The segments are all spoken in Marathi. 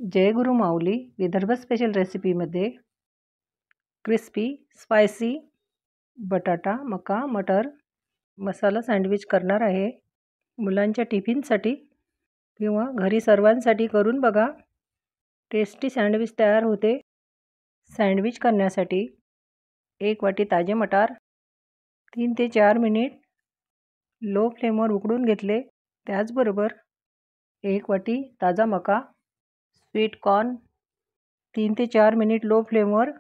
जय गुरु माऊली विदर्भ स्पेशल रेसिपीमध्ये क्रिस्पी स्पायसी बटाटा मका मटर मसाला सँडविच करणार आहे. मुलांच्या टिफिनसाठी किंवा घरी सर्वांसाठी करून बघा. टेस्टी सँडविच तयार होते. सँडविच करण्यासाठी 1 वाटी ताजे मटार 3 ते 4 मिनिट लो फ्लेमवर उकडून घेतले. त्याचबरोबर 1 वाटी ताजा मका स्वीट कॉर्न 3 ते 4 मिनिट लो फ्लेमवर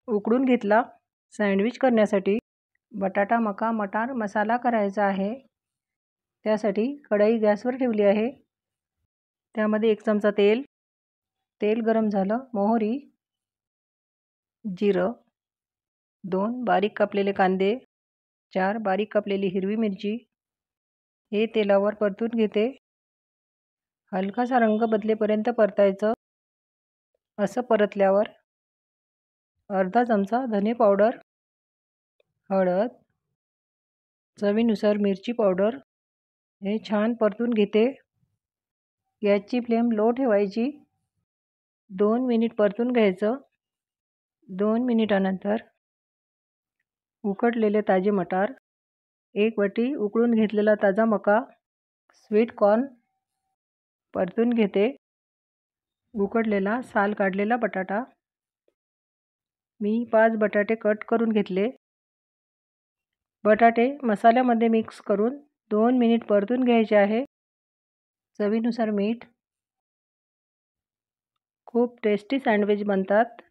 उकडून घेतला. सँडविच करण्यासाठी बटाटा मका मटार मसाला करायचा आहे. त्यासाठी कढई गॅसवर ठेवली आहे. त्यामध्ये 1 चमचा तेल गरम झालं. मोहरी, जिरं, 2 बारीक कापलेले कांदे, 4 बारीक कापलेली हिरवी मिरची हे तेलावर परतून घेते. हलकासा रंग बदलेपर्यंत परतायचं. असं परतल्यावर अर्धा चमचा धने पावडर, हळद, चवीनुसार मिरची पावडर हे छान परतून घेते. गॅसची फ्लेम लो ठेवायची. 2 मिनिट परतून घ्यायचं. 2 मिनिटानंतर उकडलेले ताजे मटार, 1 वाटी उकळून घेतलेला ताजा मका, स्वीट कॉर्न परतून घेते. उकडलेला साल काढलेला बटाटा, मी 5 बटाटे कट करून घेतले. बटाटे मसाल्यामध्ये मिक्स करून 2 मिनिट परतून घ्यायचे आहे. चवीनुसार मीठ. खूप टेस्टी सँडविच बनतात.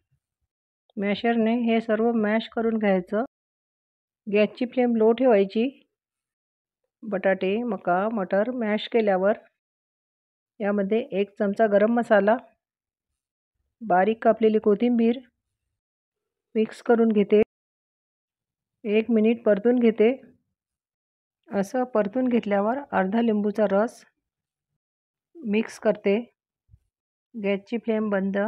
मॅशरने हे सर्व मॅश करून घ्यायचं. गॅसची फ्लेम लो ठेवायची. बटाटे मका मटर मॅश केल्यावर यामध्ये 1 चमचा गरम मसाला, बारीक कापलेली कोथिंबीर मिक्स करून घेते. 1 मिनिट परतून घेते. असं परतून घेतल्यावर अर्धा लिंबूचा रस मिक्स करते. गॅसची फ्लेम बंद.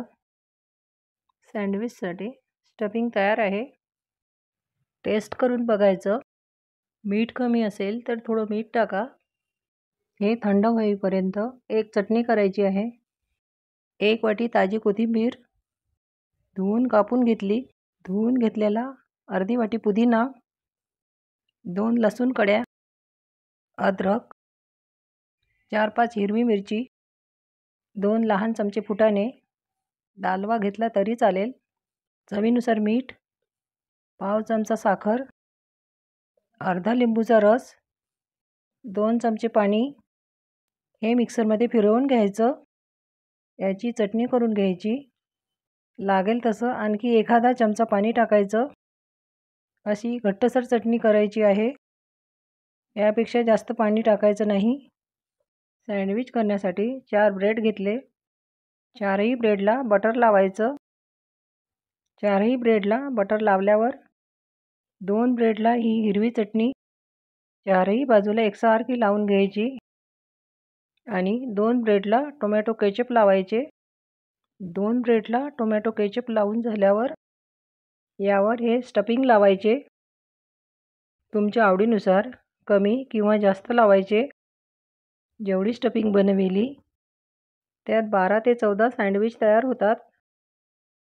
सँडविचसाठी स्टफिंग तयार आहे. टेस्ट करून बघायचं. मीठ कमी असेल तर थोडं मीठ टाका. हे थंड होईपर्यंत एक चटणी करायची आहे. 1 वाटी ताजी कोथिंबीर धुवून कापून घेतली. धुवून घेतलेला अर्धी वाटी पुदिना, 2 लसूण कड्या, अद्रक, 4-5 हिरवी मिरची, 2 लहान चमचे फुटाणे, डालवा घेतला तरी चालेल, चवीनुसार मीठ, पाव चमचा साखर, अर्धा लिंबूचा रस, 2 चमचे पाणी हे मिक्सरमध्ये फिरवून घ्यायचं. याची चटणी करून घ्यायची. लागेल तसं आणखी एखादा चमचा पाणी टाकायचं. अशी घट्टसर चटणी करायची आहे. यापेक्षा जास्त पाणी टाकायचं नाही. सँडविच करण्यासाठी 4 ब्रेड घेतले. 4ही ब्रेडला बटर लावायचं. 4ही ब्रेडला बटर लावल्यावर 2 ब्रेडला ही हिरवी चटणी 4ही बाजूला एकसारखी लावून घ्यायची आणि 2 ब्रेडला टोमॅटो केचप लावायचे. 2 ब्रेडला टोमॅटो केचप लावून झाल्यावर यावर हे स्टफिंग लावायचे. तुमच्या आवडीनुसार कमी किंवा जास्त लावायचे. जेवढी स्टफिंग बनवेली त्यात 12 ते 14 सँडविच तयार होतात.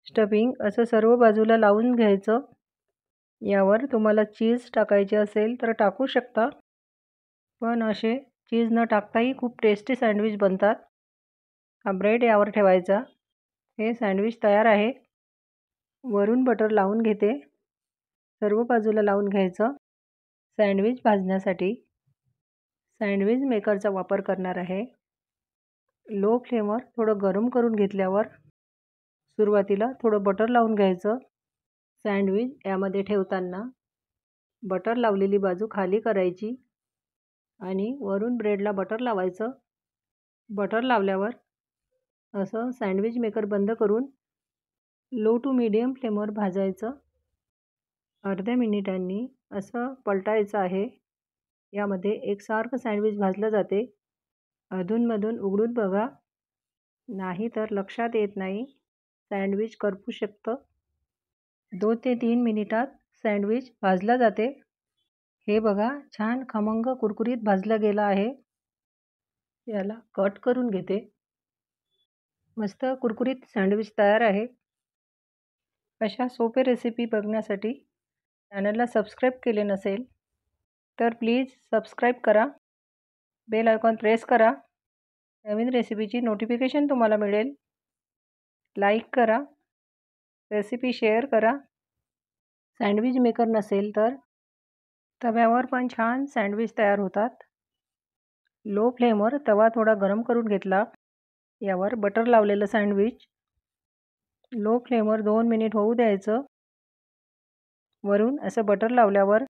स्टफिंग असं सर्व बाजूला लावून घ्यायचं. यावर तुम्हाला चीज टाकायचे असेल तर टाकू शकता. पण असे चीज न टाकताही खूप टेस्टी सँडविच बनतात. हा ब्रेड यावर ठेवायचा. हे सँडविच तयार आहे. वरून बटर लावून घेते. सर्व बाजूला लावून घ्यायचं. सँडविच भाजण्यासाठी सँडविच मेकरचा वापर करणार आहे. लो फ्लेमवर थोडं गरम करून घेतल्यावर सुरुवातीला थोडं बटर लावून घ्यायचं. सँडविच यामध्ये ठेवताना बटर लावलेली बाजू खाली करायची आणि वरून ब्रेडला बटर लावायचं. बटर लावल्यावर असं सँडविच मेकर बंद करून लो टू मीडियम फ्लेमवर भाजायचं. अर्ध्या मिनिटांनी असं पलटायचं आहे. यामध्ये एकसारखं सँडविच भाजलं जाते. अधूनमधून उघडून बघा. नाही तर लक्षात येत नाही. सँडविच करपू शकतं. 2 ते 3 मिनिटात सँडविच भाजला जाते. हे बघा छान खमंग कुरकुरीत भाजलं गेलं आहे. याला कट करून घेते. मस्त कुरकुरीत सँडविच तयार आहे. अशा सोपे रेसिपी बघण्यासाठी चॅनलला सबस्क्राईब केले नसेल तर प्लीज सबस्क्राईब करा. बेल आयकॉन प्रेस करा. नवीन रेसिपीची नोटिफिकेशन तुम्हाला मिळेल. लाईक करा. रेसिपी शेअर करा. सँडविच मेकर नसेल तर तव्यावर पण छान सँडविच तयार होतात. लो फ्लेमवर तवा थोडा गरम करून घेतला. यावर बटर लावलेलं सँडविच लो फ्लेमवर 2 मिनिट होऊ द्यायचं. वरून असं बटर लावल्यावर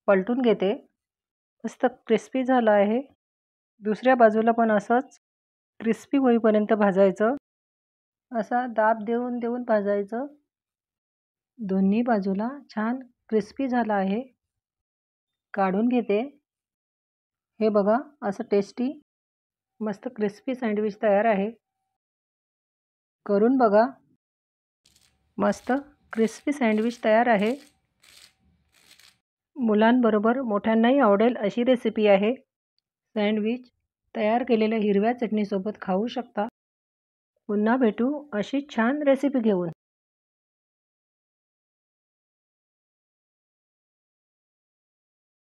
पलटून घेते. मस्त क्रिस्पी झालं आहे. दुसऱ्या बाजूला पण असंच क्रिस्पी होईपर्यंत भाजायचं. असा दाब देऊन देऊन भाजायचं. दोन्ही बाजूला छान क्रिस्पी झालं आहे. काढून घेते. हे बघा असं टेस्टी मस्त क्रिस्पी सँडविच तयार आहे. करून बघा. मस्त क्रिस्पी सँडविच तयार आहे. मुलांबरोबर मोठ्यांनाही आवडेल अशी रेसिपी आहे. सँडविच तयार केलेल्या हिरव्या चटणीसोबत खाऊ शकता. पुन्हा भेटू अशी छान रेसिपी घेऊन.